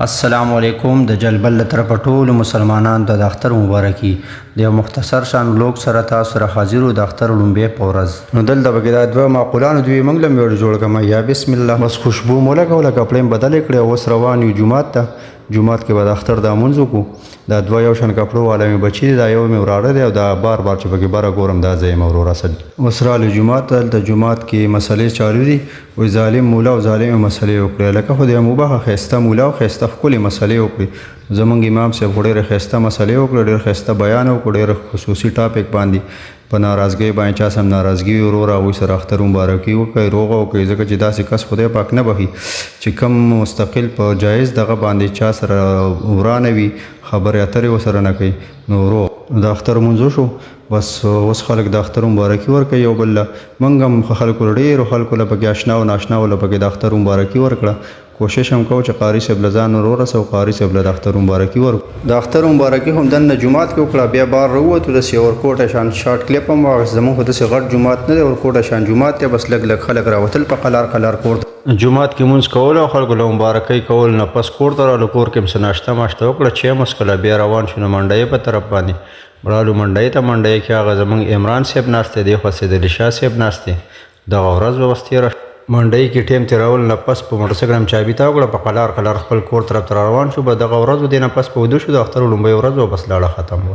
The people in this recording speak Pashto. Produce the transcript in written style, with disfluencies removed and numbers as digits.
السلام علیکم د جلبل له طرفه ټولو مسلمانانو ته د اختر مبارکي د یو مختصر شان بلوګ سره تاسو سره حاضر د اختر لومبۍ په ورځ نو دلته به دا دوه معقولانو دوی موږ لم جوړ کما یا بسم الله بس خوشبو مولا کوله کپړې بدل کړې اوس روان یو جمعات کې به د اختر د منځ کو دا دوه یو شان کپړو والا مې بچی دا یو مې وراړه دی او دا بار چې پکې بار ګورم دا ځای مې ورور اسد اوس را له جمعات کې مسلې چالو دي و ظالم مولا او ظالم مسلې وکړه لکه خو د مباح خسته مولا او خسته خپل مسلې وکړي زمونږ امام صاحب ډېر خسته مسلې وکړه ډېر خسته بیان وکړ ډېر خصوصي ټاپک باندې په ناراضګۍ باندې چا سم ناراضګي ورور او سره اختر مبارکي وکړي روغ او کوي ځکه چې داسې کس خدای پاک نه بخي چې کم مستقل په جایز دغه باندې چا سره ورانه وي خبرې اترې وسره نه کوي نو روغ د اختر منځو شو بس اوس خلک د اختر مبارکي ورکوي یو بل موږ هم خلکو ډېرو خلکو له پکې اشنا او ناشنا له پکې د اختر مبارکي ورکړه کوشش هم کوو چې قاري صاحب له ځان ورورسه او قاري صاحب له د اختر مبارکي ورکړو د اختر مبارکي هم دننه جومات کې وکړه بیا بار راووتو داسې ورکوټه شان شارټ کلیپ هم واخیست زموږ خو داسې غټ جومات نه دی ورکوټه شان جومات دی بس لږ خلک راوتل په قلار کور جومات کې مونځ کول او خلکو له مبارکۍ کول نه پس کور ته رالو کور کې هم څه ناشته وکړه چې هم وڅښله بیا روان شو نو منډۍ په طرف باندې وړالو منډۍ ته منډۍ کې هغه زموږ عمران صاحب ناست دی خوا سید علي شاه صاحب ناست دی دغه ورځ به بس تېره منډۍ کې ټیم تېرول نه پس په موټرسایکل هم چابي تا وکړه په قلار خپل کور طرف ته روان شو به دغه ورځ و دې نه پس په ودو شو د اختر لومبۍ ورځ و بس لاړه ختم